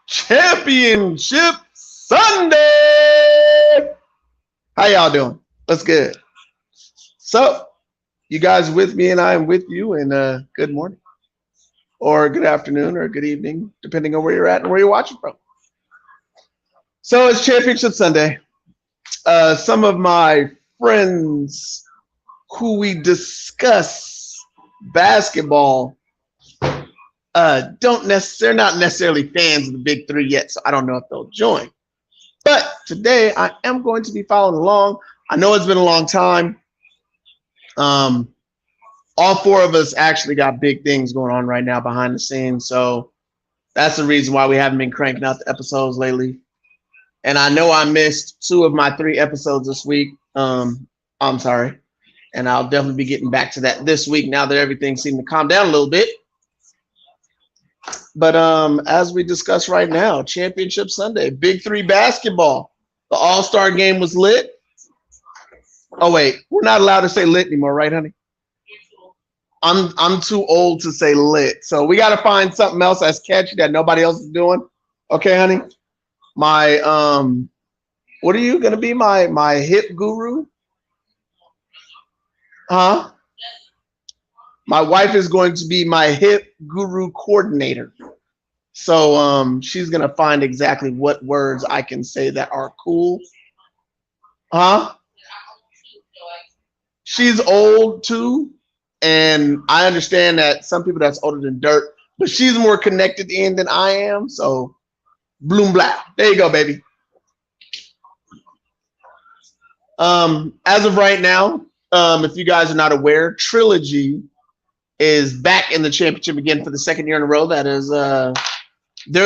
Championship Sunday. How y'all doing? What's good? So, you guys with me and I am with you, and good morning, or good afternoon, or good evening, depending on where you're at and where you're watching from. So, it's Championship Sunday. Some of my friends who we discuss basketball they're not necessarily fans of the Big Three yet, so I don't know if they'll join. But today I am going to be following along. I know it's been a long time. All four of us actually got big things going on right now behind the scenes, so that's the reason why we haven't been cranking out the episodes lately. And I know I missed 2 of my 3 episodes this week. I'm sorry. And I'll definitely be getting back to that this week now that everything seemed to calm down a little bit. But as we discuss right now, Championship Sunday, Big Three basketball. The All-Star game was lit. Oh wait, we're not allowed to say lit anymore, right, honey? I'm too old to say lit, so we got to find something else that's catchy that nobody else is doing. Okay, honey. My what are you gonna be? My hip guru? Huh? My wife is going to be my hip guru coordinator. So she's gonna find exactly what words I can say that are cool. Huh? She's old too, and I understand that some people that's older than dirt, but she's more connected in than I am. So bloom blah. There you go, baby. As of right now, if you guys are not aware, Trilogy is back in the championship again for the 2nd year in a row. That is they're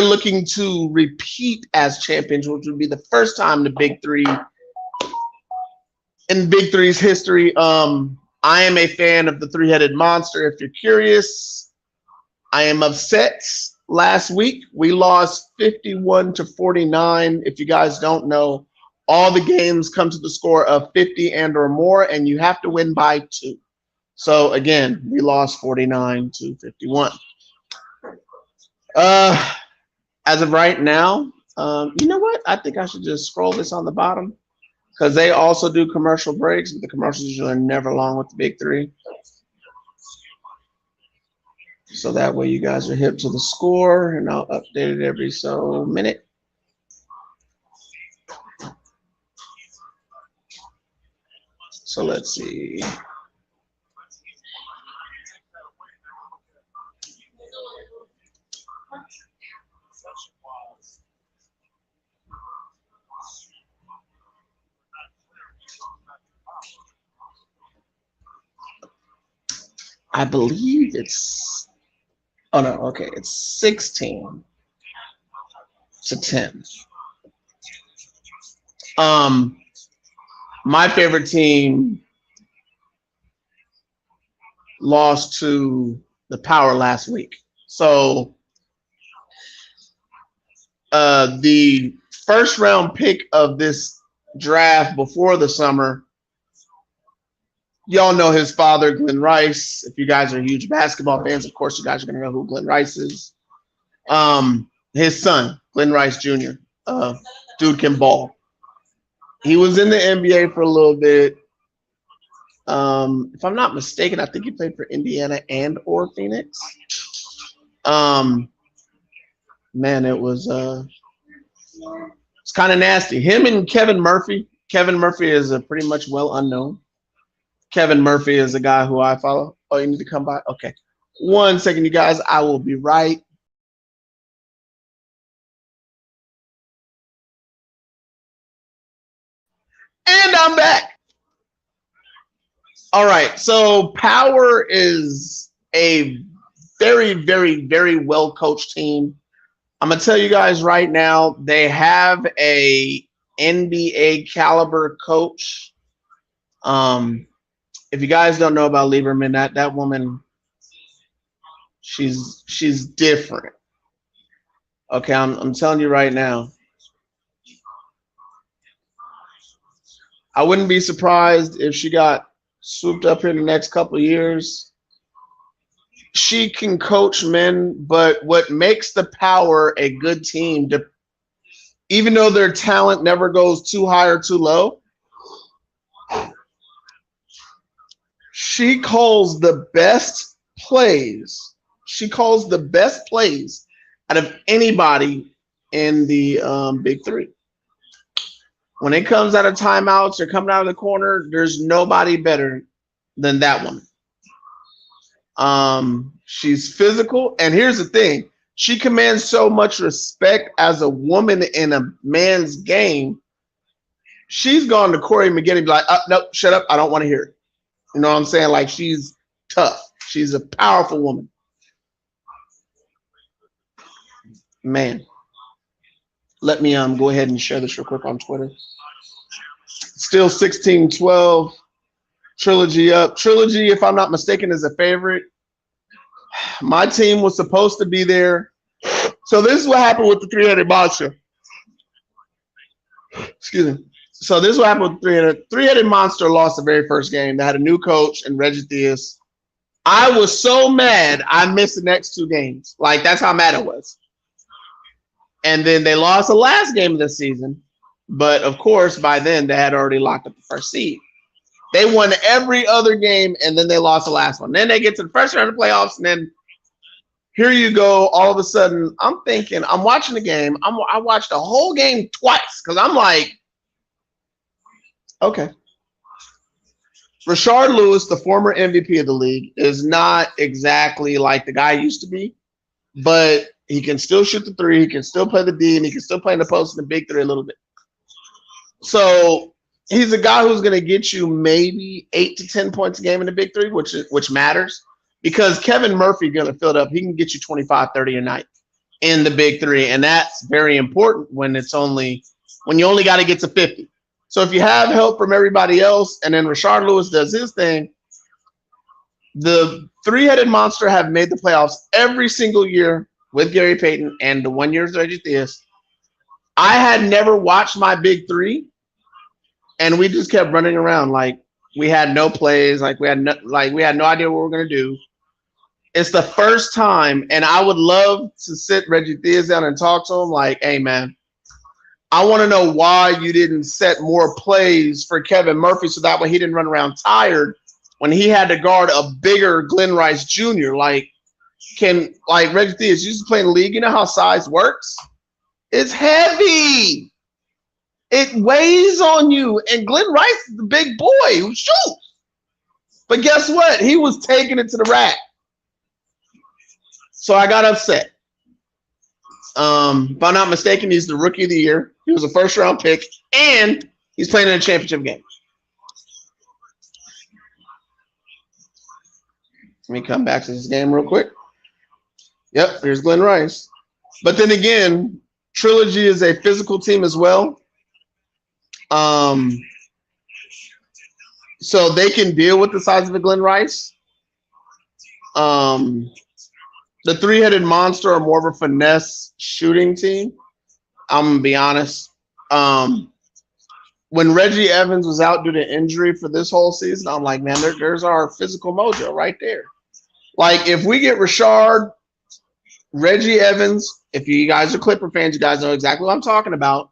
looking to repeat as champions, which would be the first time in the Big Three's history. I am a fan of the three-headed monster. If you're curious, I am upset. Last week we lost 51-49. If you guys don't know, all the games come to the score of 50 and or more, and you have to win by 2. So again, we lost 49-51. As of right now, you know what? I think I should just scroll this on the bottom because they also do commercial breaks, but the commercials are never long with the Big Three. So that way you guys are hip to the score, and I'll update it every so minute. So let's see. I believe it's, oh no, okay, it's 16-10. My favorite team lost to the Power last week. So the first round pick of this draft before the summer, y'all know his father, Glenn Rice. If you guys are huge basketball fans, of course, you guys are going to know who Glenn Rice is. His son, Glenn Rice Jr., dude can ball. He was in the NBA for a little bit. If I'm not mistaken, I think he played for Indiana and or Phoenix. Man, it was it's kind of nasty. Him and Kevin Murphy. Kevin Murphy is pretty much well unknown. Kevin Murphy is a guy who I follow. Oh, you need to come by? Okay. 1 second, you guys. I will be right. And I'm back. All right. So Power is a very, very, very well coached team. I'm going to tell you guys right now, they have a NBA caliber coach. If you guys don't know about Lieberman, that woman, she's different. Okay, I'm telling you right now. I wouldn't be surprised if she got swooped up here in the next couple of years she can coach men, but what makes the Power a good team, even though their talent never goes too high or too low, she calls the best plays. She calls the best plays out of anybody in the big three. When it comes out of timeouts or coming out of the corner, there's nobody better than that woman. She's physical, and here's the thing: she commands so much respect as a woman in a man's game. She's gone to Corey McGinn and be like, "No, shut up! I don't want to hear it." You know what I'm saying? Like, she's tough. She's a powerful woman. Man, let me go ahead and share this real quick on Twitter. Still 16-12. Trilogy up. Trilogy, if I'm not mistaken, is a favorite. My team was supposed to be there. So this is what happened with the three-headed monster. Excuse me. So this is what happened with the three-headed monster. Lost the very first game. They had a new coach and Reggie Theus. I was so mad I missed the next two games. Like, that's how mad I was. And then they lost the last game of the season. But, of course, by then they had already locked up the first seed. They won every other game, and then they lost the last one. Then they get to the first round of the playoffs, and then here you go. All of a sudden, I'm thinking, I'm watching the game. I watched the whole game twice because I'm like, okay. Rashard Lewis, the former MVP of the league, is not exactly like the guy he used to be, but he can still shoot the three. He can still play the D, and he can still play in the post in the big three a little bit. So he's a guy who's going to get you maybe 8 to 10 points a game in the big three, which matters because Kevin Murphy going to fill it up. He can get you 25, 30 a night in the big three, and that's very important when you only got to get to 50. So if you have help from everybody else, and then Rashard Lewis does his thing, the three-headed monster have made the playoffs every single year with Gary Payton and the 1 year of Reggie Theus. I had never watched my big three. And we just kept running around like we had no plays, like we had no idea what we were gonna do. It's the first time, and I would love to sit Reggie Theus down and talk to him. Like, hey man, I want to know why you didn't set more plays for Kevin Murphy so that way he didn't run around tired when he had to guard a bigger Glenn Rice Jr. Like Reggie Theus used to play in the league. You know how size works? It's heavy. It weighs on you. And Glenn Rice is the big boy who shoots. But guess what? He was taking it to the rack. So I got upset. If I'm not mistaken, he's the rookie of the year. He was a first-round pick, and he's playing in a championship game. Let me come back to this game real quick. Yep, here's Glenn Rice. But then again, Trilogy is a physical team as well. So they can deal with the size of a Glenn Rice. The three-headed monster are more of a finesse shooting team. I'm going to be honest. When Reggie Evans was out due to injury for this whole season, I'm like, man, there's our physical mojo right there. Like, if we get Rashard, Reggie Evans, if you guys are Clipper fans, you guys know exactly what I'm talking about.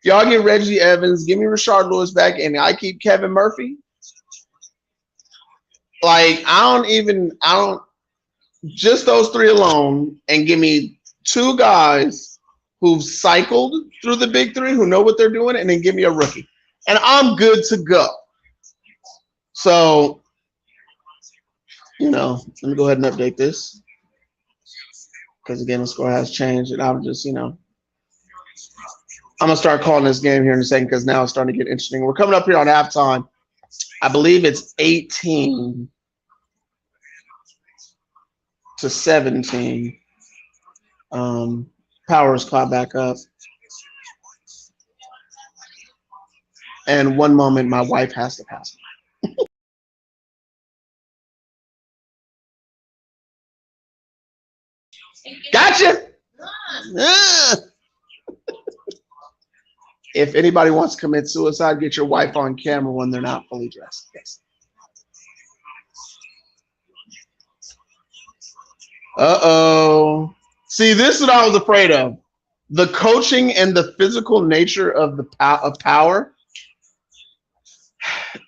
If y'all get Reggie Evans, give me Rashard Lewis back, and I keep Kevin Murphy. Like, just those three alone, and give me two guys who've cycled through the big three, who know what they're doing, and then give me a rookie. And I'm good to go. So, let me go ahead and update this. Because, again, the score has changed, and I'm just, I'm going to start calling this game here in a second because now it's starting to get interesting. We're coming up here on halftime. I believe it's 18-17. Powers caught back up. And one moment, my wife has to pass me. Gotcha. If anybody wants to commit suicide, get your wife on camera when they're not fully dressed. Yes. Uh-oh. See, this is what I was afraid of. The coaching and the physical nature of the power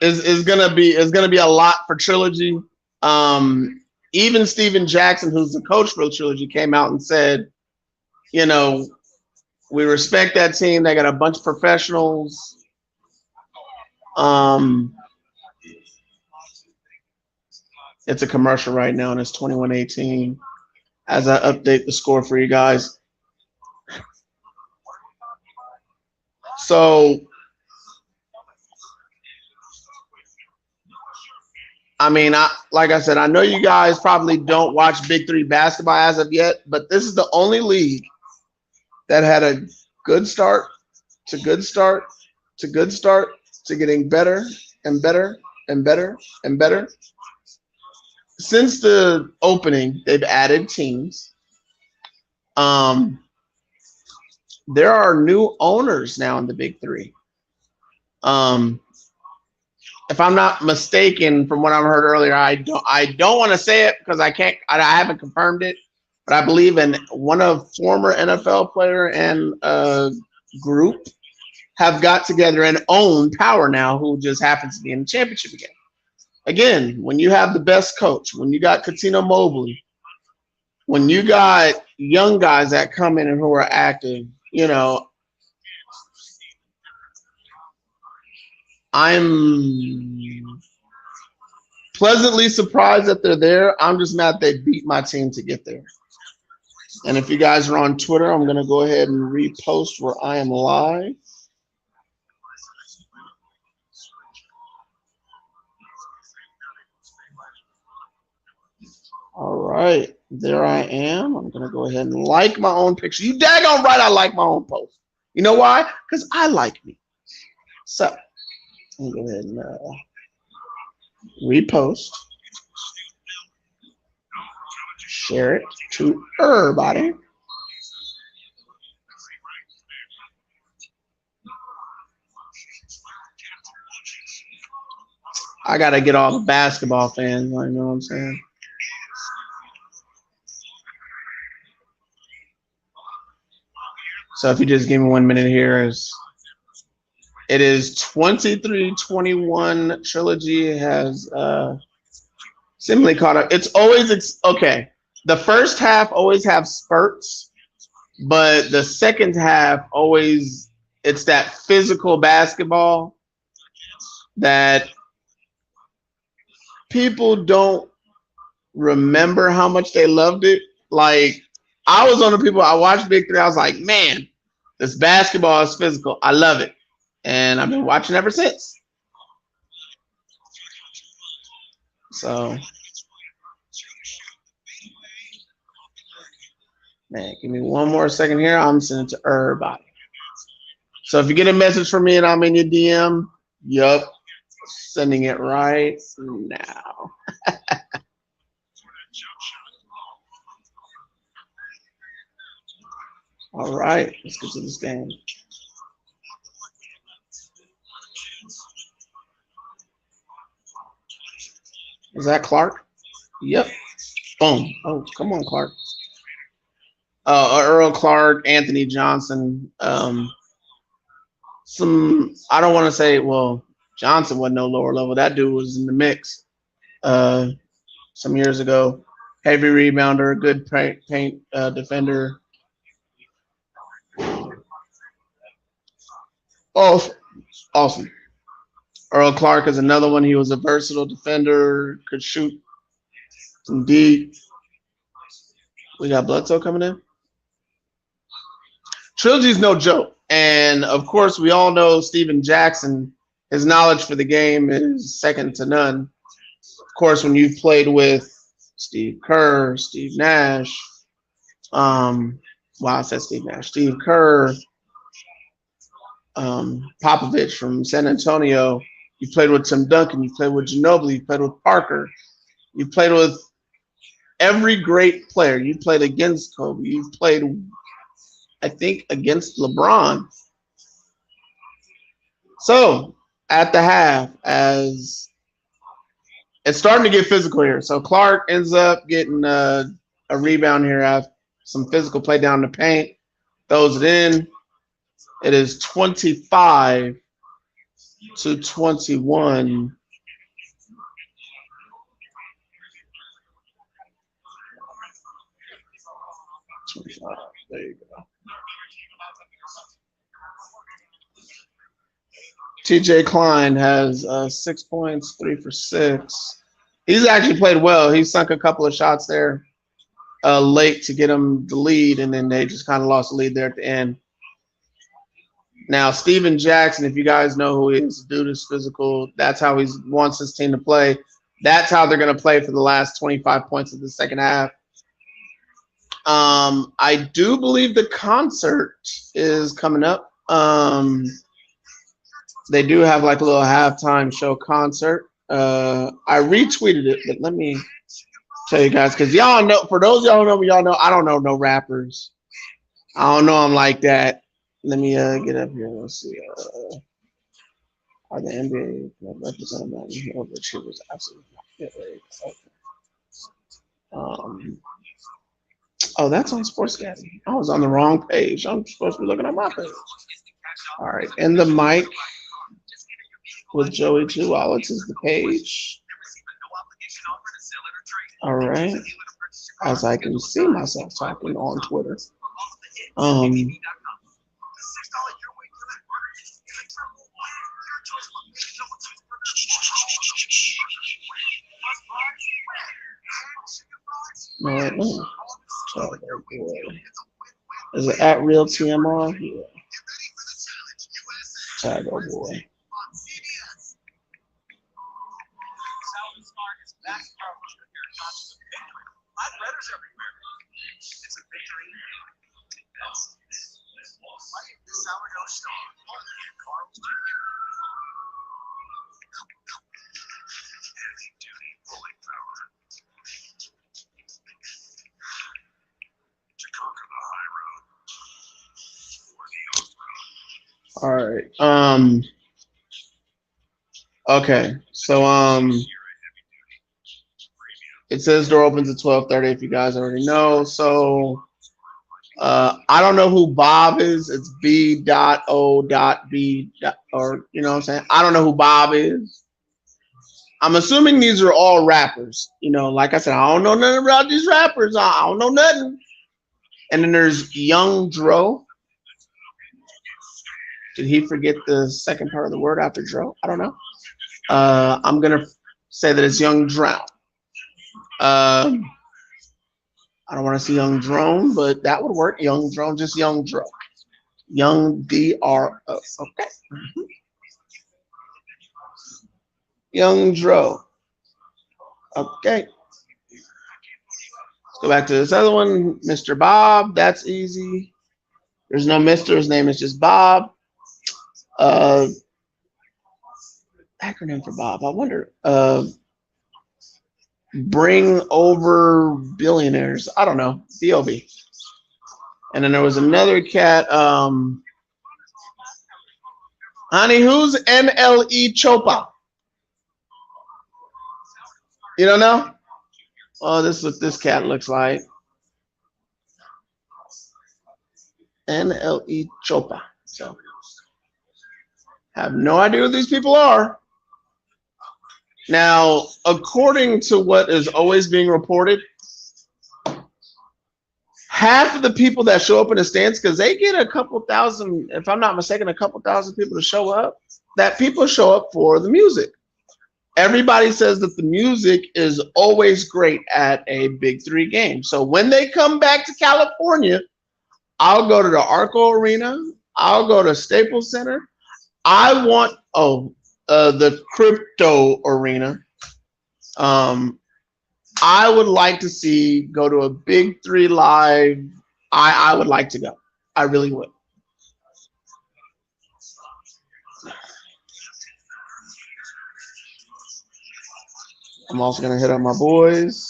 is gonna be a lot for Trilogy. Even Steven Jackson, who's the coach for Trilogy, came out and said, you know, we respect that team. They got a bunch of professionals. It's a commercial right now, and it's 21-18. As I update the score for you guys. So, I mean, like I said, I know you guys probably don't watch Big Three basketball as of yet, but this is the only league that had a good start to good start to good start to getting better and better and better and better. Since the opening, they've added teams. There are new owners now in the Big Three. If I'm not mistaken, from what I've heard earlier, I don't want to say it because I haven't confirmed it, but I believe in one of former NFL player and group have got together and own Power now, who just happens to be in the championship again. Again, when you have the best coach, when you got Cuttino Mobley, when you got young guys that come in and who are active, you know, I'm pleasantly surprised that they're there. I'm just mad they beat my team to get there. And if you guys are on Twitter, I'm going to go ahead and repost where I am live. All right, there I am. I'm going to go ahead and like my own picture. You daggone right I like my own post. You know why? Because I like me. So, I'm going to go ahead and repost. Share it to everybody. I got to get all the basketball fans. You know what I'm saying? So if you just give me 1 minute here, it is 23-21. Trilogy has seemingly caught up. It's always okay. The first half always have spurts, but the second half always it's that physical basketball that people don't remember how much they loved it. Like I was one of the people I watched Big Three. I was like, man, this basketball is physical. I love it. And I've been watching ever since. So, man, give me 1 more second here. I'm sending it to everybody. So if you get a message from me and I'm in your DM, yup, sending it right now. All right, let's get to this game. Is that Clark? Yep. Boom. Oh, come on, Clark. Earl Clark, Anthony Johnson. I don't want to say, well, Johnson wasn't no lower level. That dude was in the mix some years ago. Heavy rebounder, good paint defender. Oh, awesome. Earl Clark is another one. He was a versatile defender, could shoot some deep. We got Bledsoe coming in. Trilogy's no joke. And, of course, we all know Steven Jackson, his knowledge for the game is second to none. Of course, when you've played with Steve Kerr, Steve Nash, I said Steve Nash, Steve Kerr, Popovich from San Antonio, you played with Tim Duncan, you played with Ginobili, you played with Parker, you played with every great player. You played against Kobe, you've played, I think, against LeBron. So at the half, as it's starting to get physical here. So Clark ends up getting a rebound here, have some physical play down the paint, throws it in. It is 25 to 21. There you go. TJ Klein has 6 points, 3 for 6. He's actually played well. He sunk a couple of shots there late to get him the lead, and then they just kind of lost the lead there at the end. Now, Steven Jackson, if you guys know who he is, dude is physical. That's how he wants his team to play. That's how they're going to play for the last 25 points of the second half. I do believe the concert is coming up. They do have like a little halftime show concert. I retweeted it, but let me tell you guys, because y'all know, for those y'all know, y'all know, I don't know no rappers. I don't know them like that. Let me get up here. Let's see. Are the NBA representative here? But she was absolutely oh, that's on SportsDaddy. I was on the wrong page. I'm supposed to be looking at my page. All right, and the mic with Joey Two Wallets is the page. All right, as I can see myself talking on Twitter. No. Is it at Real TMR? Yeah. Chicago boy. All right. Okay. So it says door opens at 12:30 if you guys already know. So I don't know who Bob is. It's B.O.B. Or you know what I'm saying? I don't know who Bob is. I'm assuming these are all rappers. You know, like I said, I don't know nothing about these rappers. I don't know nothing. And then there's Young Dro. Did he forget the second part of the word after Dro? I don't know. I'm going to say that it's Young Drown. I don't want to see Young Drone, but that would work. Young Drone, just Young Dro. Young DRO. Okay. Young Dro. Okay. Let's go back to this other one. Mr. Bob. That's easy. There's no Mr. His name is just Bob. Acronym for Bob. I wonder. Bring over billionaires. I don't know. B.O.B. And then there was another cat. Honey, who's NLE Chopa? You don't know? Oh, this is what this cat looks like. NLE Chopa. So, have no idea who these people are. Now, according to what is always being reported, half of the people that show up in the stands, because they get a couple thousand, if I'm not mistaken, a couple thousand people to show up, that people show up for the music. Everybody says that the music is always great at a Big Three game. So when they come back to California, I'll go to the Arco Arena. I'll go to Staples Center. I want, the Crypto Arena. I would like to go to a Big Three live. I would like to go. I really would. I'm also going to hit up my boys.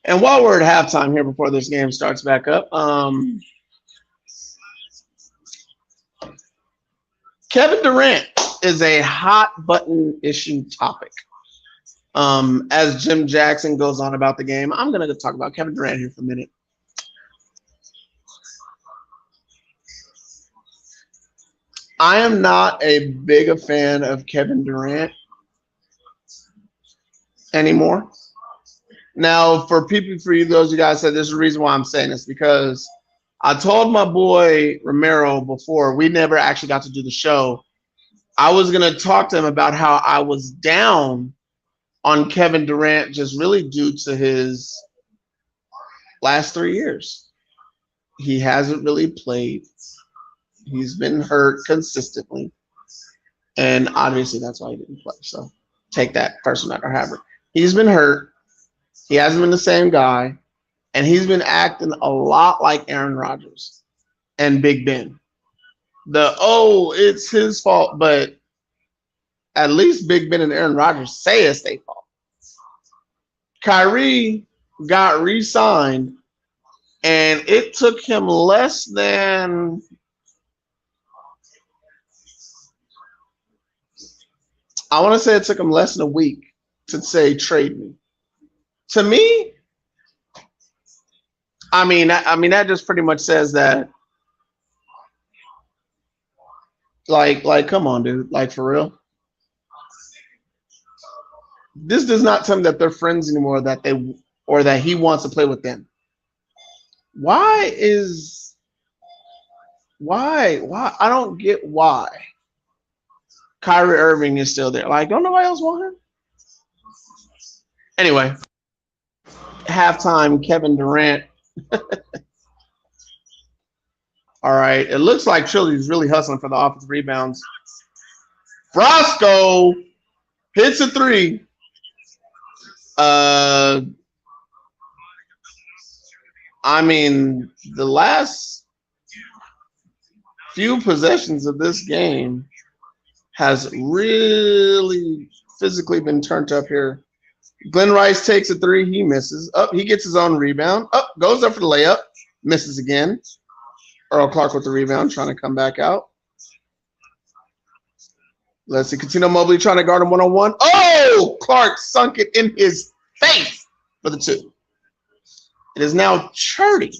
And while we're at halftime here before this game starts back up, Kevin Durant is a hot button issue topic. As Jim Jackson goes on about the game, I'm going to talk about Kevin Durant here for a minute. I am not a big a fan of Kevin Durant anymore. Now, for you, those of you guys said, there's a reason why I'm saying this, because I told my boy Romero before we never actually got to do the show. I was going to talk to him about how I was down on Kevin Durant just really due to his last 3 years. He hasn't really played. He's been hurt consistently. And obviously that's why he didn't play. So take that person out or however. He's been hurt. He hasn't been the same guy. And he's been acting a lot like Aaron Rodgers and Big Ben. It's his fault, but at least Big Ben and Aaron Rodgers say it's their fault. Kyrie got re-signed, and it took him less than I want to say it took him less than a week to say trade me. To me, I mean that just pretty much says that, like, come on, dude, like for real. This does not tell me that they're friends anymore, that he wants to play with them. Why? I don't get why Kyrie Irving is still there. Like, don't nobody else want him? Anyway, halftime, Kevin Durant. All right, it looks like Trilogy is really hustling for the offensive rebounds. Frosco hits a three. I mean, the last few possessions of this game has really physically been turned up here. Glenn Rice takes a three. He misses. He gets his own rebound. Goes up for the layup. Misses again. Earl Clark with the rebound, trying to come back out. Let's see. Coutinho Mobley trying to guard him one-on-one. Oh! Clark sunk it in his face for the two. It is now 30-21.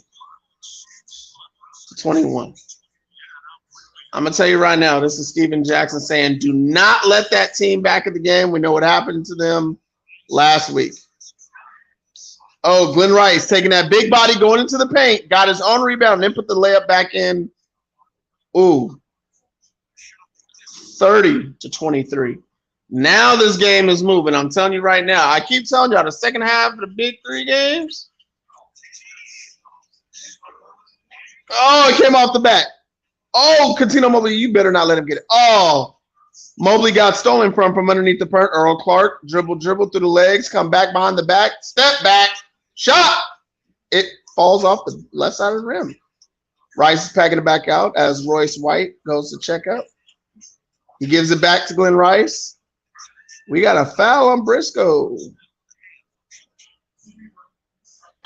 I'm going to tell you right now, this is Steven Jackson saying, do not let that team back at the game. We know what happened to them last week. Oh, Glenn Rice taking that big body, going into the paint, got his own rebound, and then put the layup back in. Ooh. 30-23. Now this game is moving. I'm telling you right now. I keep telling y'all the second half of the big three games. Oh, it came off the back. Oh, Coutinho Mobley, you better not let him get it. Oh, Mobley got stolen from underneath the part. Earl Clark, dribble through the legs, come back behind the back, step back, shot. It falls off the left side of the rim. Rice is packing it back out as Royce White goes to check out. He gives it back to Glenn Rice. We got a foul on Briscoe.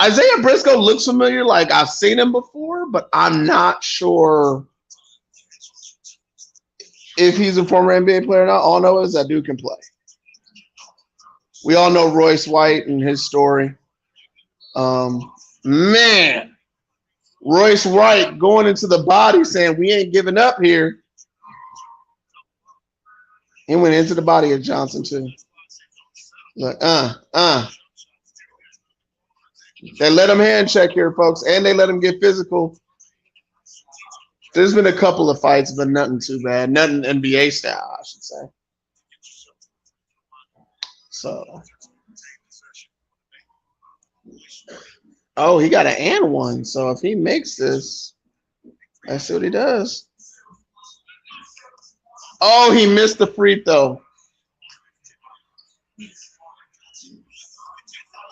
Isaiah Briscoe looks familiar, like I've seen him before, but I'm not sure if he's a former NBA player or not. All I know is that dude can play. We all know Royce White and his story. Man, Royce White going into the body saying, we ain't giving up here. He went into the body of Johnson too. Like, They let him hand check here, folks, and they let him get physical. There's been a couple of fights, but nothing too bad. Nothing NBA style, I should say. So, oh, he got an and one. So if he makes this, let's see what he does. Oh, he missed the free throw.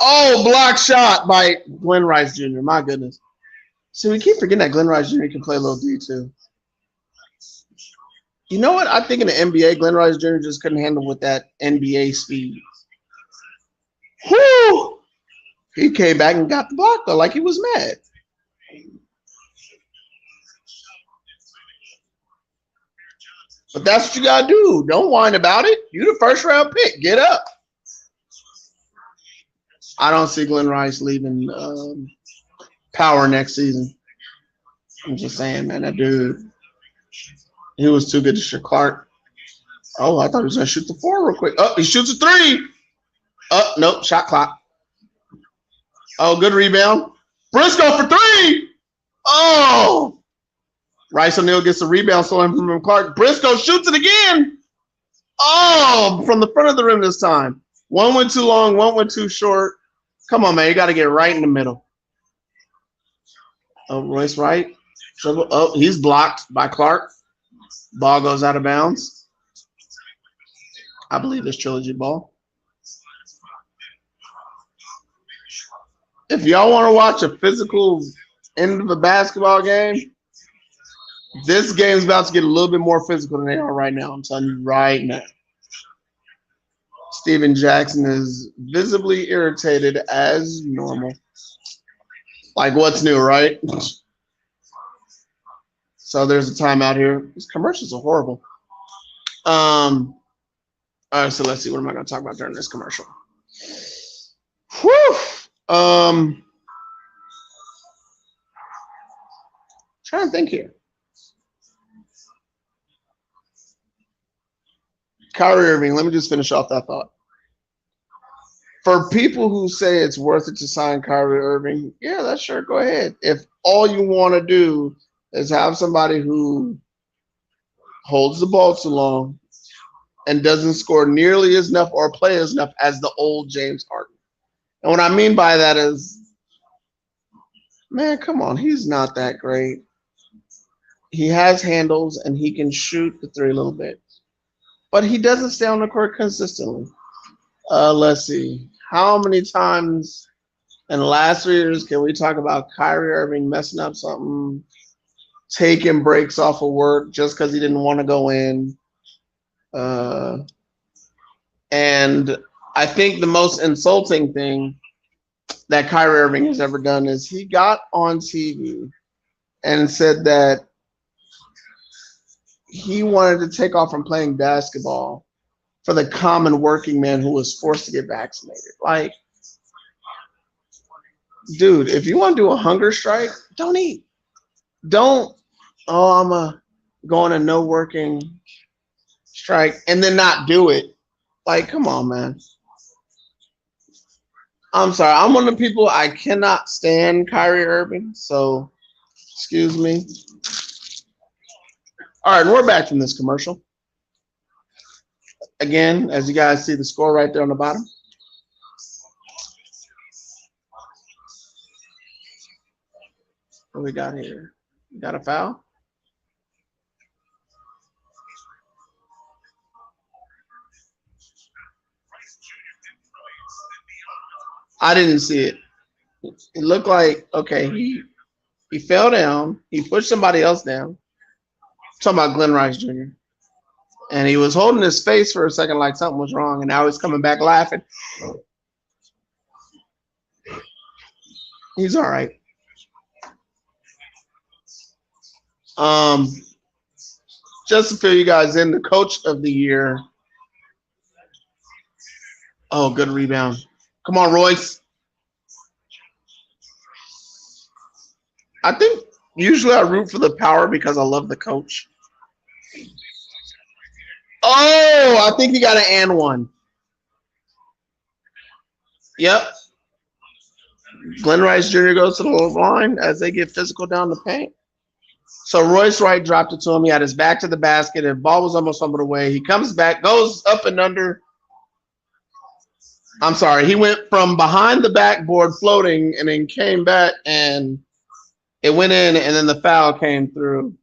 Oh, block shot by Glenn Rice Jr. My goodness. So we keep forgetting that Glenn Rice Jr. can play a little D too. You know what? I think in the NBA, Glenn Rice Jr. just couldn't handle with that NBA speed. Whoo! He came back and got the block though, like he was mad. But that's what you gotta do. Don't whine about it. You the first round pick. Get up. I don't see Glenn Rice leaving Power next season. I'm just saying, man, that dude, he was too good to shoot Clark. Oh, I thought he was gonna shoot the 4 real quick. Oh, he shoots a 3. Oh, nope, shot clock. Oh, good rebound. Briscoe for 3. Oh, Rice O'Neal gets the rebound stolen from Clark. Briscoe shoots it again. Oh, from the front of the rim this time. One went too long, one went too short. Come on, man, you got to get right in the middle. Oh, Royce Wright. Dribble. Oh, he's blocked by Clark. Ball goes out of bounds. I believe it's Trilogy ball. If y'all want to watch a physical end of a basketball game, this game's about to get a little bit more physical than they are right now. I'm telling you right now. Steven Jackson is visibly irritated as normal. Like, what's new, right? So there's a timeout here. These commercials are horrible. All right, so let's see. What am I going to talk about during this commercial? Whew. Trying to think here. Kyrie Irving, let me just finish off that thought. For people who say it's worth it to sign Kyrie Irving, yeah, that's sure. Go ahead. If all you want to do is have somebody who holds the ball too long and doesn't score nearly as enough or play as enough as the old James Harden. And what I mean by that is, man, come on, he's not that great. He has handles and he can shoot the 3 a little bit, but he doesn't stay on the court consistently. Let's see. How many times in the last 3 years can we talk about Kyrie Irving messing up something, taking breaks off of work just because he didn't want to go in? And I think the most insulting thing that Kyrie Irving has ever done is he got on TV and said that he wanted to take off from playing basketball for the common working man who was forced to get vaccinated. Like, dude, if you want to do a hunger strike, don't eat. Don't, I'm going a no working strike and then not do it. Like, come on, man. I'm sorry. I'm one of the people, I cannot stand Kyrie Irving, so excuse me. All right, and we're back from this commercial. Again, as you guys see the score right there on the bottom. What do we got here? We got a foul? I didn't see it. It looked like, okay, he fell down. He pushed somebody else down. I'm talking about Glenn Rice Jr. And he was holding his face for a second like something was wrong, and now he's coming back laughing. He's all right. Just to fill you guys in, the coach of the year. Oh, good rebound. Come on, Royce. I think usually I root for the Power because I love the coach. Oh, I think he got an and one. Yep. Glenn Rice Jr. goes to the line as they get physical down the paint. So Royce Wright dropped it to him. He had his back to the basket. The ball was almost fumbled away. He comes back, goes up and under. I'm sorry. He went from behind the backboard floating and then came back and it went in and then the foul came through.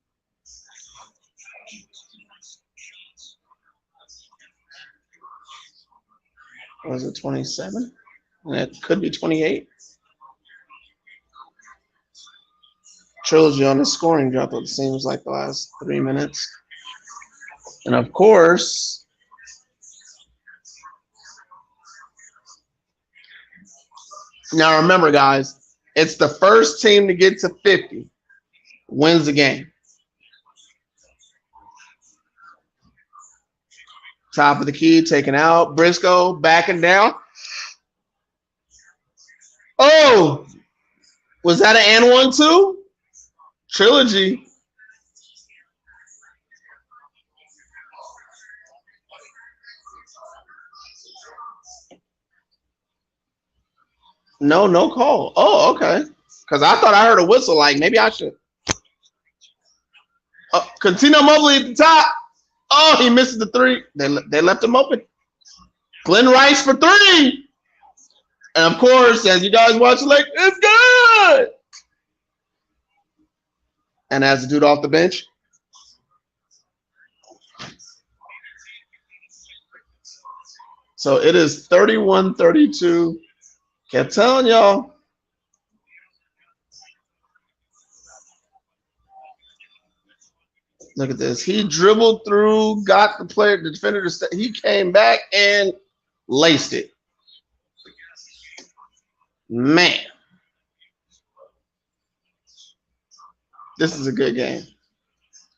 Was it 27? And it could be 28. Trilogy on the scoring drought, it seems like the last 3 minutes. And of course, Now remember, guys, it's the first team to get to 50 wins the game. Top of the key, taken out. Briscoe backing down. Oh, was that an and one too? Trilogy. No call. Oh, okay. Because I thought I heard a whistle. Like maybe I should. Contino Mobley at the top. Oh, he misses the three. They left him open. Glenn Rice for three. And of course, as you guys watch, like it's good. And as the dude off the bench. So it is 31-32. Kept telling y'all. Look at this. He dribbled through, got the defender to stay. He came back and laced it. Man. This is a good game.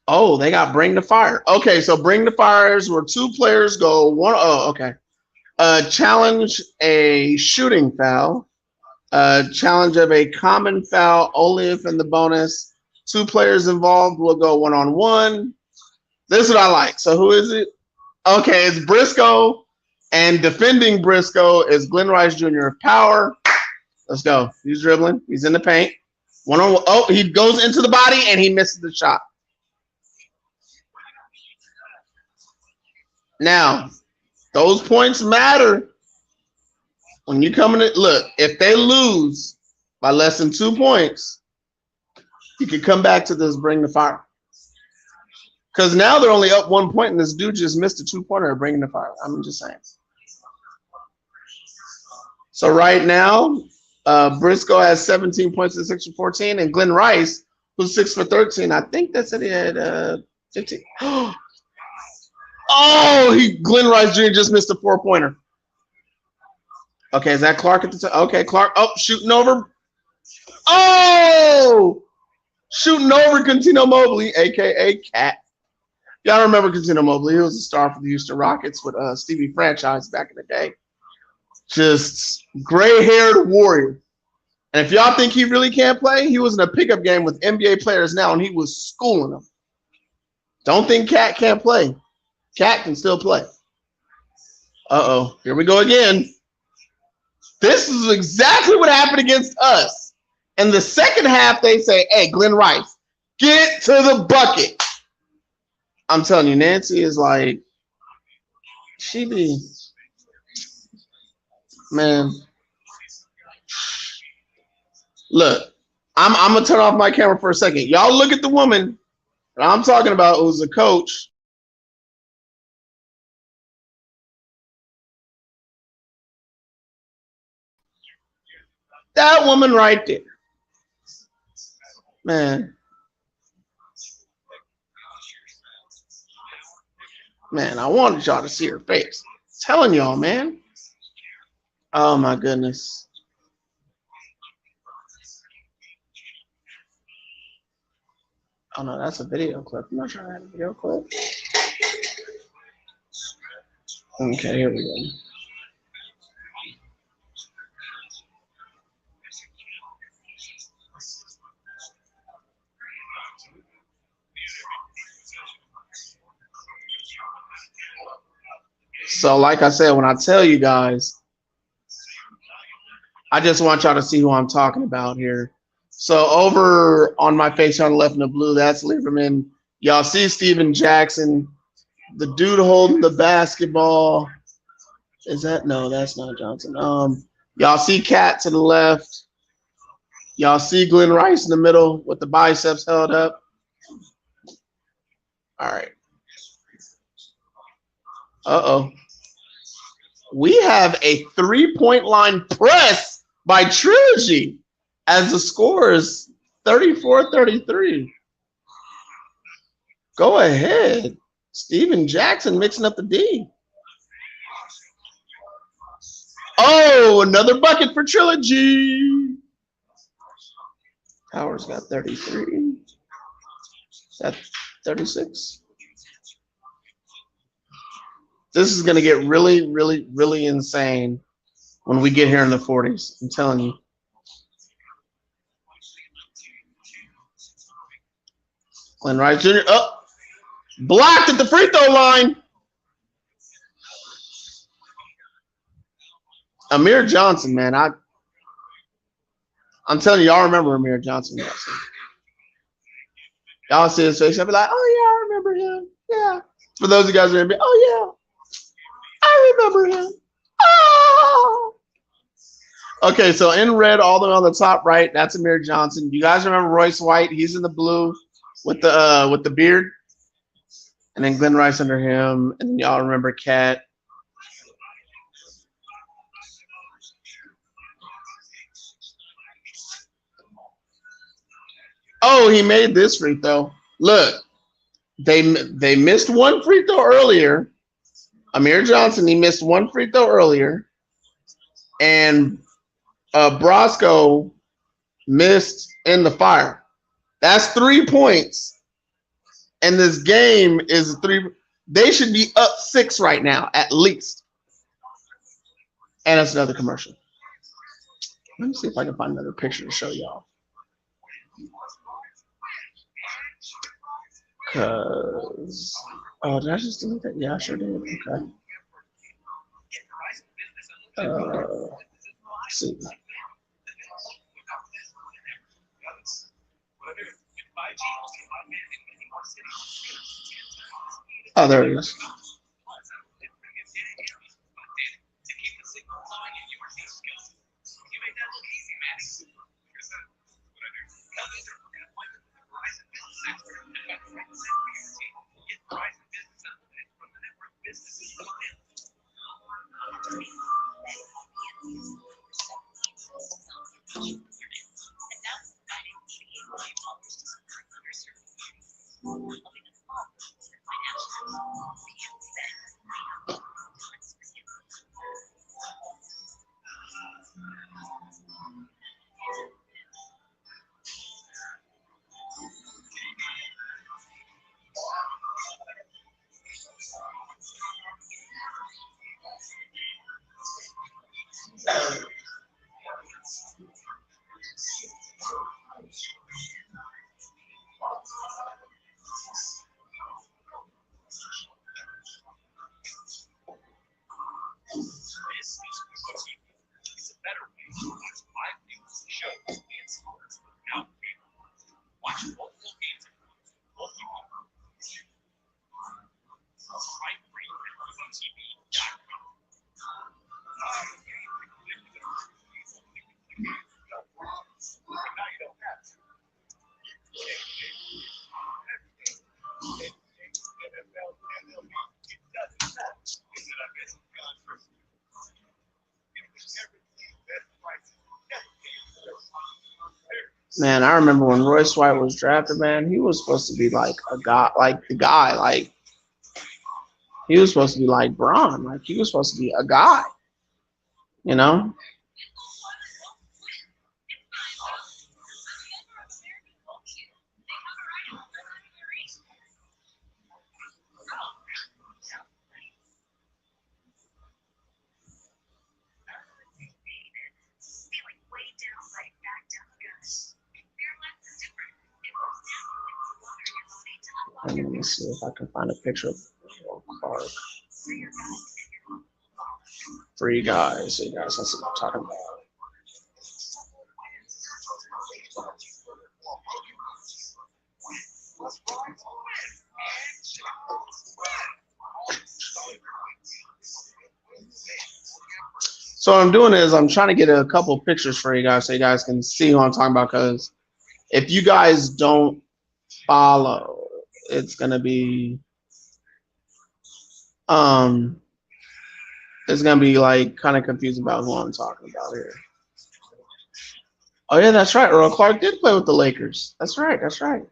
Oh, they got Bring the Fire. Okay, so Bring the Fires where two players go one. Oh, okay. Challenge a shooting foul. Challenge of a common foul only if in the bonus. Two players involved will go one-on-one. This is what I like. So who is it? Okay, it's Briscoe. And defending Briscoe is Glenn Rice Jr. of Power. Let's go. He's dribbling. He's in the paint. One-on-one. Oh, he goes into the body and he misses the shot. Now, those points matter. When you come in, look, if they lose by less than 2 points, you can come back to this Bring the Fire. Because now they're only up 1 point, and this dude just missed a 2-pointer Bringing the Fire. I'm just saying. So right now, Briscoe has 17 points and 6 for 14, and Glenn Rice, who's 6 for 13. I think that's it. He had 15. Oh, Glenn Rice Jr. just missed a 4-pointer. Okay, is that Clark at the top? Okay, Clark. Oh, shooting over. Oh! Shooting over Contino Mobley, a.k.a. Cat. Y'all remember Contino Mobley. He was a star for the Houston Rockets with Stevie Franchise back in the day. Just gray-haired warrior. And if y'all think he really can't play, he was in a pickup game with NBA players now, and he was schooling them. Don't think Cat can't play. Cat can still play. Uh-oh. Here we go again. This is exactly what happened against us. In the second half, they say, hey, Glenn Rice, get to the bucket. I'm telling you, Nancy is like, she be, man. Look, I'm going to turn off my camera for a second. Y'all look at the woman that I'm talking about who's a coach. That woman right there. Man. Man, I wanted y'all to see her face. I'm telling y'all, man. Oh, my goodness. Oh, no, that's a video clip. I'm not trying to have a video clip. Okay, here we go. So, like I said, when I tell you guys, I just want y'all to see who I'm talking about here. So, over on my face on the left in the blue, that's Lieberman. Y'all see Steven Jackson, the dude holding the basketball. Is that? No, that's not Johnson. Y'all see Cat to the left. Y'all see Glenn Rice in the middle with the biceps held up. All right. Uh-oh. We have a 3-point line press by Trilogy as the score is 34-33. Go ahead. Steven Jackson mixing up the D. Oh, Oh, another bucket for Trilogy. Howard's got 33. That's 36. This is going to get really, really, really insane when we get here in the 40s. I'm telling you. Glenn Rice Jr. Oh, blocked at the free throw line. Amir Johnson, man. I'm telling you, y'all remember Amir Johnson. Y'all see his face, I'll be like, oh, yeah, I remember him. Yeah. For those of you guys who remember, oh, yeah, I remember him. Oh. Okay, so in red, all the way on the top right, that's Amir Johnson. You guys remember Royce White? He's in the blue with the beard. And then Glenn Rice under him. And y'all remember Cat. Oh, he made this free throw. Look, they missed one free throw earlier. Amir Johnson, he missed one free throw earlier. And Brosco missed in the fire. That's 3 points. And this game is 3. They should be up 6 right now, at least. And it's another commercial. Let me see if I can find another picture to show y'all. Because, oh, did I just delete that? Yeah, I sure did. Okay. Let's see. Oh, there it is. Man, I remember when Royce White was drafted, man, he was supposed to be like a guy, like the guy, like he was supposed to be like Braun, like he was supposed to be a guy, you know? And let me see if I can find a picture of Clark. Free guys, so you guys can see what I'm talking about. So what I'm doing is I'm trying to get a couple pictures for you guys so you guys can see what I'm talking about, because if you guys don't follow, it's gonna be like kind of confusing about who I'm talking about here. Oh yeah, that's right. Earl Clark did play with the Lakers. That's right. That's right.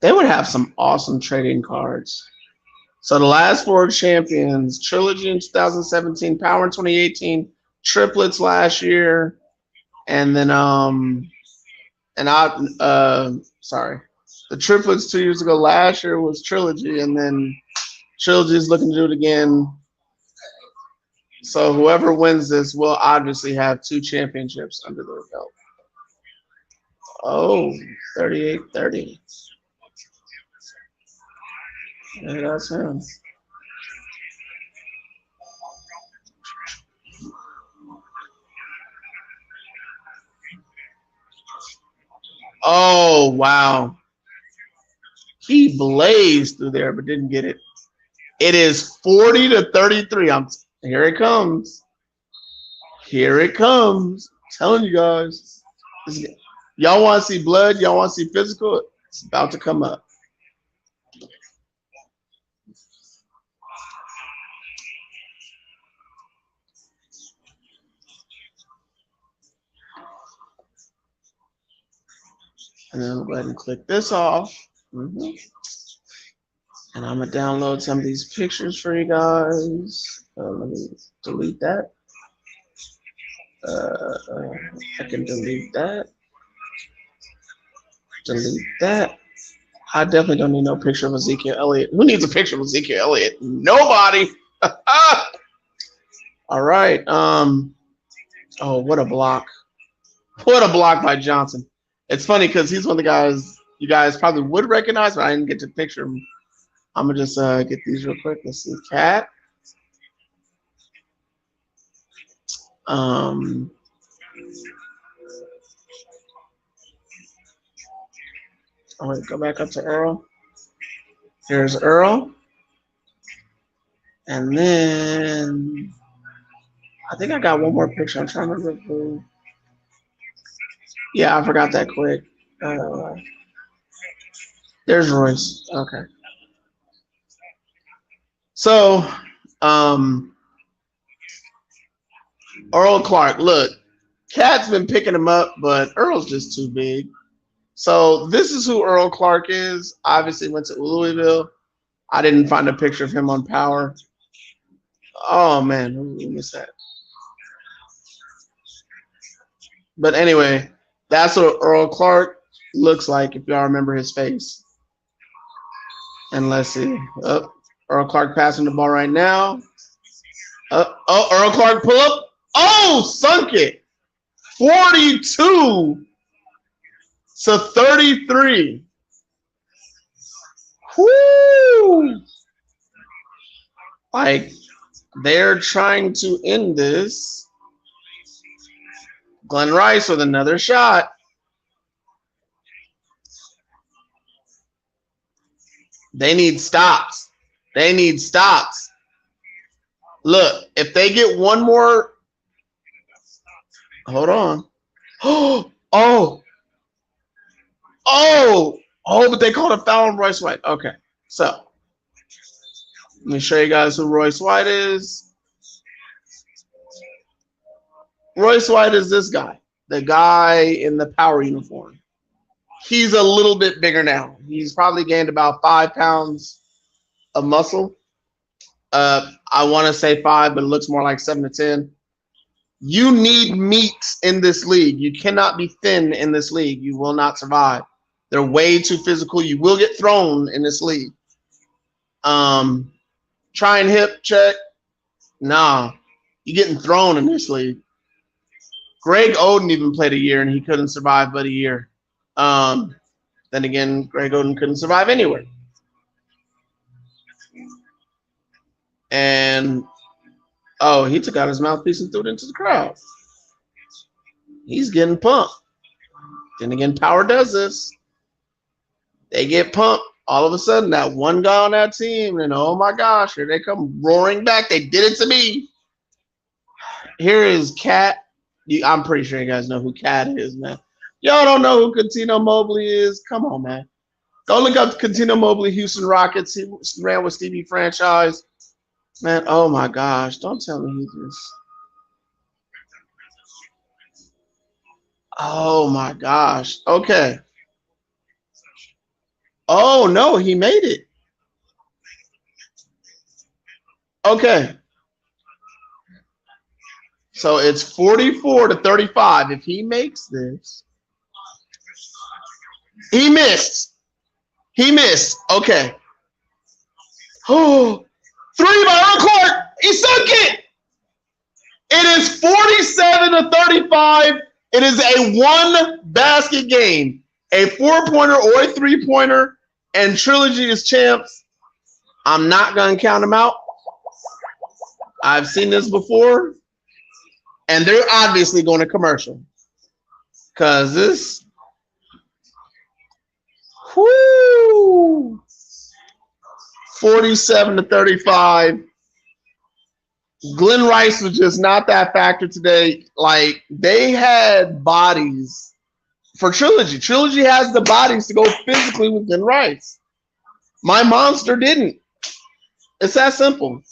They would have some awesome trading cards. So the last four champions: Trilogy in 2017, Power in 2018, Triplets last year, and then sorry, the Triplets 2 years ago. Last year was Trilogy, and then Trilogy is looking to do it again. So whoever wins this will obviously have 2 championships under their belt. Oh, 38-30. Yeah, that's him. Oh, wow. He blazed through there, but didn't get it. It is 40-33. Here it comes. Here it comes. I'm telling you guys. Y'all want to see blood? Y'all want to see physical? It's about to come up. And then I'll go ahead and click this off. And I'm going to download some of these pictures for you guys. Let me delete that. I can delete that. Delete that. I definitely don't need no picture of Ezekiel Elliott. Who needs a picture of Ezekiel Elliott? Nobody. All right. Oh, what a block. What a block by Johnson. It's funny because he's one of the guys you guys probably would recognize, but I didn't get to picture him. I'm going to just get these real quick. Let's see. Cat. All right, go back up to Earl. Here's Earl. And then I think I got one more picture. I'm trying to remember who. Yeah, I forgot that quick. There's Royce. Okay. So, Earl Clark. Look, Cat's been picking him up, but Earl's just too big. So this is who Earl Clark is. Obviously went to Louisville. I didn't find a picture of him on Power. Oh, man. Who missed that? But anyway, that's what Earl Clark looks like if y'all remember his face. And let's see. Oh, Earl Clark passing the ball right now. Earl Clark pull up. Oh, sunk it. 42-33. Whoo! Like, they're trying to end this. Glenn Rice with another shot. They need stops. They need stops. Look, if they get one more. Hold on. But they called a foul on Royce White. Okay, so let me show you guys who Royce White is. Royce White is this guy, the guy in the Power uniform. He's a little bit bigger now. He's probably gained about 5 pounds of muscle. I want to say 5, but it looks more like 7 to 10. You need meat in this league. You cannot be thin in this league. You will not survive. They're way too physical. You will get thrown in this league. Try and hip check. Nah, you're getting thrown in this league. Greg Oden even played a year, and he couldn't survive but a year. Then again, Greg Oden couldn't survive anywhere. And, he took out his mouthpiece and threw it into the crowd. He's getting pumped. Then again, Power does this. They get pumped. All of a sudden, that one guy on that team, and oh my gosh, here they come roaring back. They did it to me. Here is Cat. I'm pretty sure you guys know who Cat is, man. Y'all don't know who Cuttino Mobley is? Come on, man. Go look up Cuttino Mobley, Houston Rockets. He ran with Stevie Franchise. Man, oh my gosh. Don't tell me he just. Oh my gosh. Okay. Oh, no, he made it. Okay. So it's 44 to 35. If he makes this, he missed. He missed. Okay. Oh, three by Earl Clark. He sunk it. It is 47 to 35. It is a one basket game. A 4-pointer or a 3-pointer, and Trilogy is champs. I'm not going to count them out. I've seen this before. And they're obviously going to commercial. Because this, whoo, 47 to 35. Glenn Rice was just not that factor today. Like, they had bodies for Trilogy. Trilogy has the bodies to go physically with Glenn Rice. My monster didn't. It's that simple.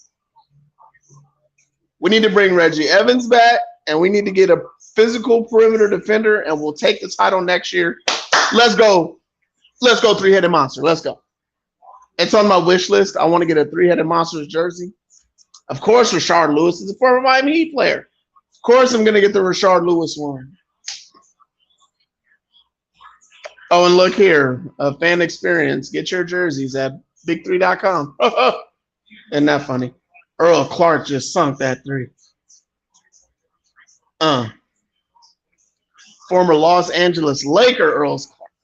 We need to bring Reggie Evans back, and we need to get a physical perimeter defender, and we'll take the title next year. Let's go. Let's go, three-headed monster. Let's go. It's on my wish list. I want to get a three-headed monsters jersey. Of course, Rashard Lewis is a former Miami Heat player. Of course, I'm going to get the Rashard Lewis one. Oh, and look here. A fan experience. Get your jerseys at big3.com. Isn't that funny? Earl Clark just sunk that three. Former Los Angeles Laker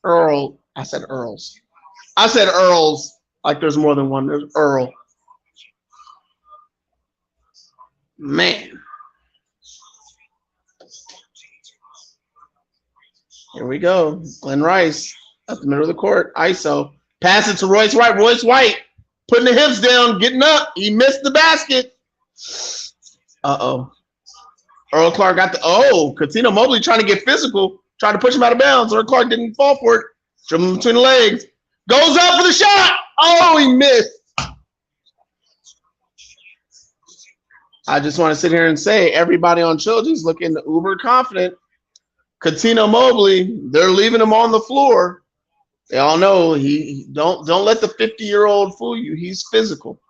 I said Earls like there's more than one. There's Earl. Man. Here we go. Glenn Rice at the middle of the court. ISO. Pass it to Royce White. Royce White putting the hips down, getting up. He missed the basket. Uh-oh. Earl Clark got Coutinho Mobley trying to get physical, trying to push him out of bounds. Earl Clark didn't fall for it. Dribble him between the legs. Goes up for the shot. Oh, he missed. I just want to sit here and say everybody on Trilogy's looking uber confident. Coutinho Mobley, they're leaving him on the floor. They all know he don't let the 50-year-old fool you. He's physical.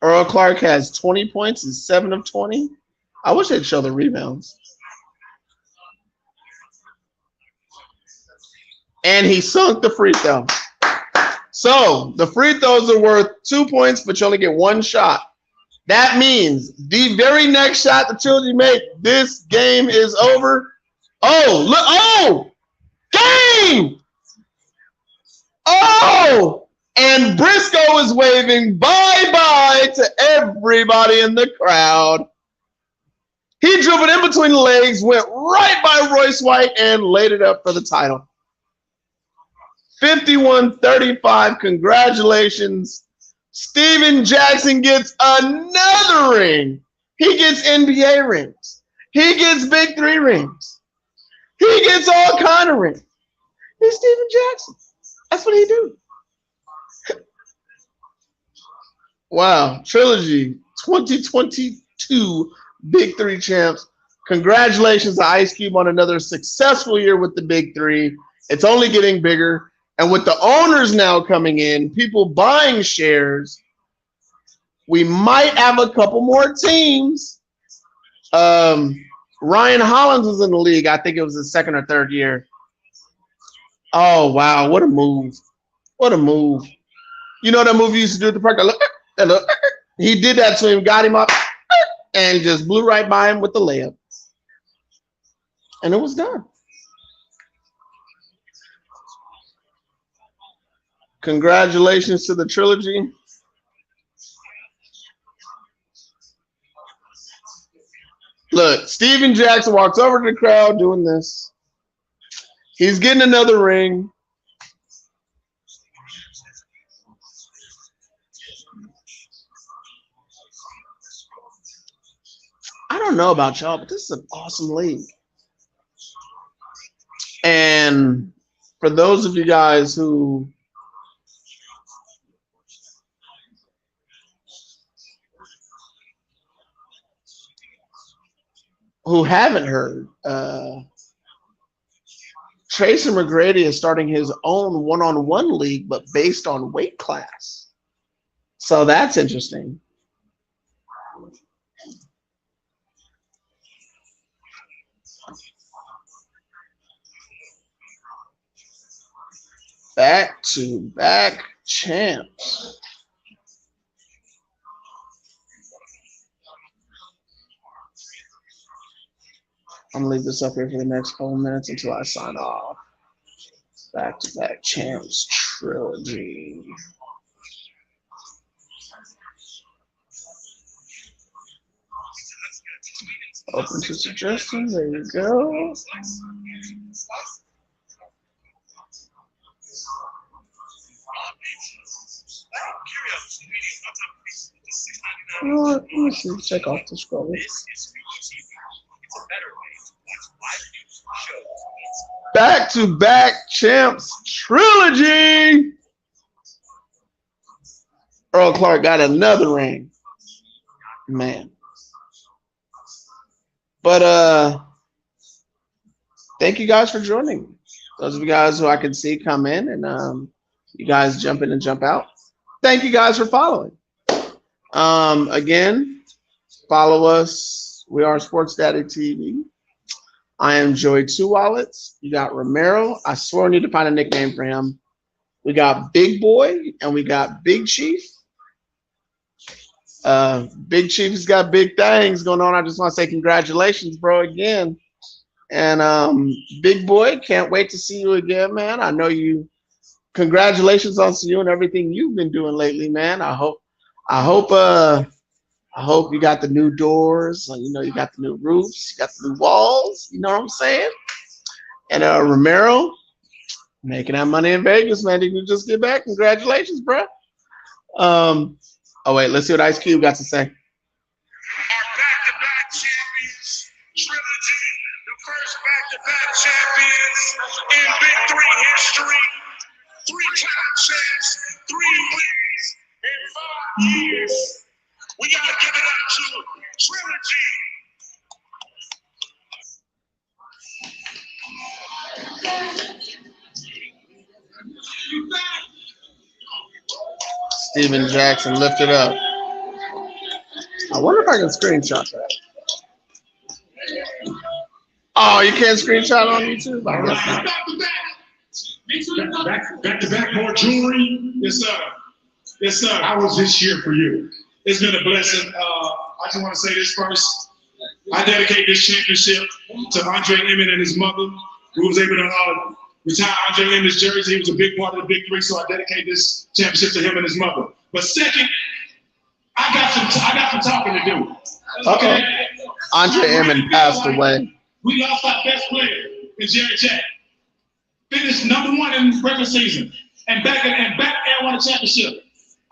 Earl Clark has 20 points and 7 of 20. I wish they'd show the rebounds. And he sunk the free throw. So the free throws are worth 2 points, but you only get one shot. That means the very next shot the Trilogy make, this game is over. Oh, look. Oh, game. Oh, and Briscoe is waving bye-bye to everybody in the crowd. He dribbled in between the legs, went right by Royce White, and laid it up for the title. 51-35. Congratulations. Steven Jackson gets another ring. He gets NBA rings. He gets Big 3 rings. He gets all kind of rings. He's Steven Jackson. That's what he do. Wow. Trilogy 2022 Big 3 champs. Congratulations to Ice Cube on another successful year with the Big 3. It's only getting bigger. And with the owners now coming in, people buying shares, we might have a couple more teams. Ryan Hollins was in the league. I think it was his second or third year. Oh, wow. What a move. What a move. You know that move he used to do at the park? Look. He did that to him, got him up, and just blew right by him with the layup. And it was done. Congratulations to the Trilogy. Look, Steven Jackson walks over to the crowd doing this. He's getting another ring. I don't know about y'all, but this is an awesome league. And for those of you guys who who haven't heard, Tracy McGrady is starting his own one-on-one league, but based on weight class. So that's interesting. Back-to-back champs. I'm gonna leave this up here for the next couple minutes until I sign off. Back-to-back champs trilogy. Open to suggestions. There you go. Let me see. Check off the scroll. Back-to-back champs trilogy. Earl Clark got another ring. Man. But thank you guys for joining me. Those of you guys who I can see come in and you guys jump in and jump out. Thank you guys for following. Again, follow us. We are SportsDaddyTv. I am Joey Two Wallets. You got Romero. I swear I need to find a nickname for him. We got Big Boy and we got Big Chief. Big Chief has got big things going on. I just want to say congratulations, bro, again. And Big Boy, can't wait to see you again, man. I know you. Congratulations on you and everything you've been doing lately, man. I hope you got the new doors. You know, you got the new roofs, you got the new walls. You know what I'm saying? And Romero, making that money in Vegas, man. Did you just get back? Congratulations, bro. Oh wait, let's see what Ice Cube got to say. Our back-to-back champions trilogy, the first back-to-back champions in Big Three history. 3-time champs, 3 wins in 5 years. We gotta give it up to Trilogy. Steven Jackson, lift it up. I wonder if I can screenshot that. Oh, you can't screenshot on YouTube? I guess not. Back-to-back more jewelry. Yes, sir. Yes, sir. How was this year for you? It's been a blessing. I just want to say this first. I dedicate this championship to Andre Emmett and his mother, who was able to retire Andre Emmett's jersey. He was a big part of the Big Three, so I dedicate this championship to him and his mother. But second, I got some talking to do. Okay. Andre Emmett passed away. We lost our best player in Jerry Jack. Finished #1 in regular season and back and won a championship.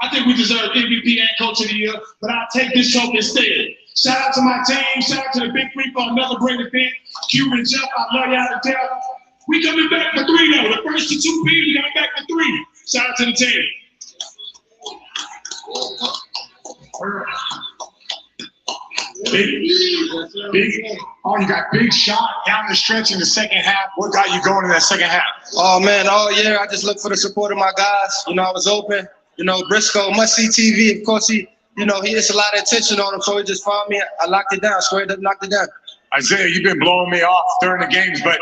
I think we deserve MVP and Coach of the Year, but I'll take this trophy instead. Shout out to my team. Shout out to the Big Three for another great event. Cuban Jeff, I love y'all to death. We coming back for 3 though. The first to 2 beat, we coming back for 3. Shout out to the team. Oh, you got big shot down the stretch in the second half. What got you going in that second half? Oh man, all year I just looked for the support of my guys. You know, I was open. You know, Briscoe must see TV. Of course, he gets a lot of attention on him, so he just found me. I locked it down, straight up knocked it down. Isaiah, you've been blowing me off during the games, but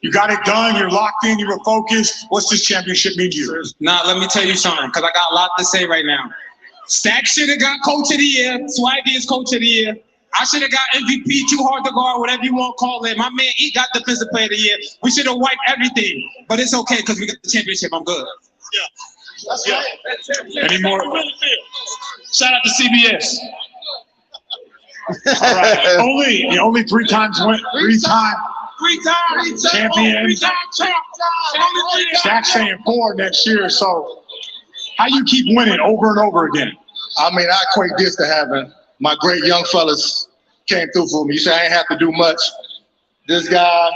you got it done. You're locked in. You were focused. What's this championship mean to you? Nah, let me tell you something, because I got a lot to say right now. Stack should have got Coach of the Year. Swaggy is Coach of the Year. I should have got MVP, too hard to guard, whatever you want to call it. My man, he got Defensive Player of the Year. We should have wiped everything, but it's okay because we got the championship. I'm good. Yeah. That's right. Any more? Shout out to CBS. All right. Only 3 times win. 3-time champion. Stack's saying 4 next year. So how you keep winning over and over again? I mean, I equate this to having my great young fellas came through for me. You say I ain't have to do much. This guy,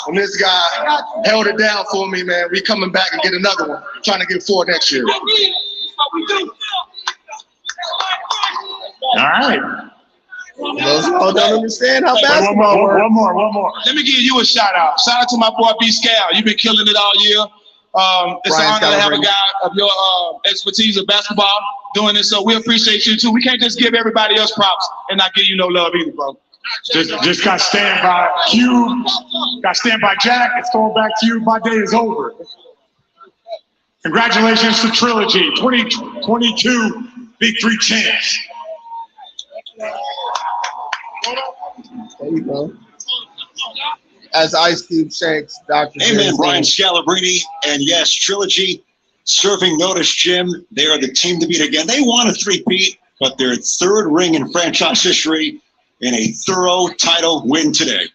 and this guy held it down for me, man. We coming back and get another one. Trying to get 4 next year. All right. Those who don't understand how One basketball more, works. one more. Let me give you a shout out. Shout out to my boy B Scal. You've been killing it all year. It's an honor to have a guy of your expertise of basketball doing this. So we appreciate you too. We can't just give everybody else props and not give you no love either, bro. Just got to stand by Q. Got to stand by Jack. It's going back to you. My day is over. Congratulations to Trilogy, 2022 Big Three champs. There you go. As Ice Cube shakes, Dr. Amen, Brian Scalabrine. And yes, Trilogy serving notice, Jim. They are the team to beat again. They won a three-peat, but their third ring in franchise history in a thorough title win today.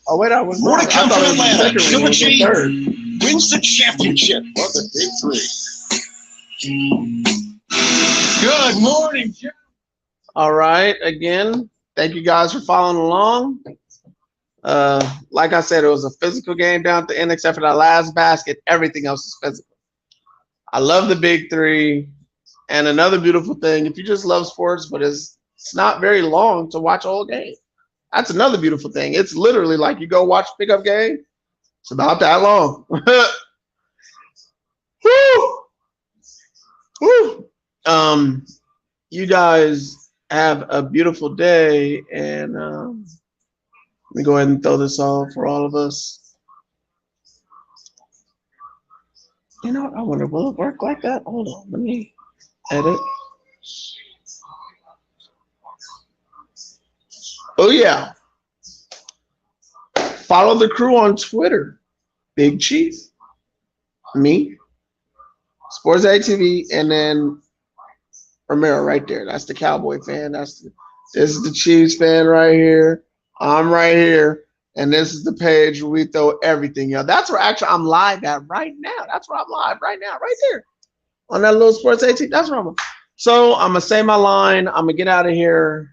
Oh, wait, I was More to come from Atlanta. second ring, it was the Trilogy third. wins the championship of the Big Three. Good morning, Jim. All right, again, thank you guys for following along. Like I said, it was a physical game down at the end, except for that last basket. Everything else is physical. I love the Big Three. And another beautiful thing, if you just love sports, but it's not very long to watch a whole game. That's another beautiful thing. It's literally like you go watch a pickup game. It's about that long. Woo! Woo! You guys have a beautiful day, and let me go ahead and throw this off for all of us. You know, I wonder, will it work like that? Hold on, let me edit. Oh yeah. Follow the crew on Twitter. Big Chief, me, SportsDaddyTv, and then Ramiro right there. That's the Cowboy fan. This is the Chiefs fan right here. I'm right here. And this is the page where we throw everything. That's where actually I'm live at right now. That's where I'm live right now, right there. On that little SportsDaddyTv. That's where I'm. So I'm gonna say my line. I'm gonna get out of here.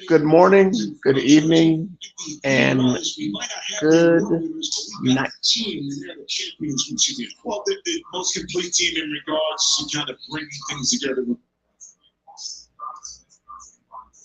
Good morning, good evening, and good night. Well, the most complete team in regards to kind of bringing things together with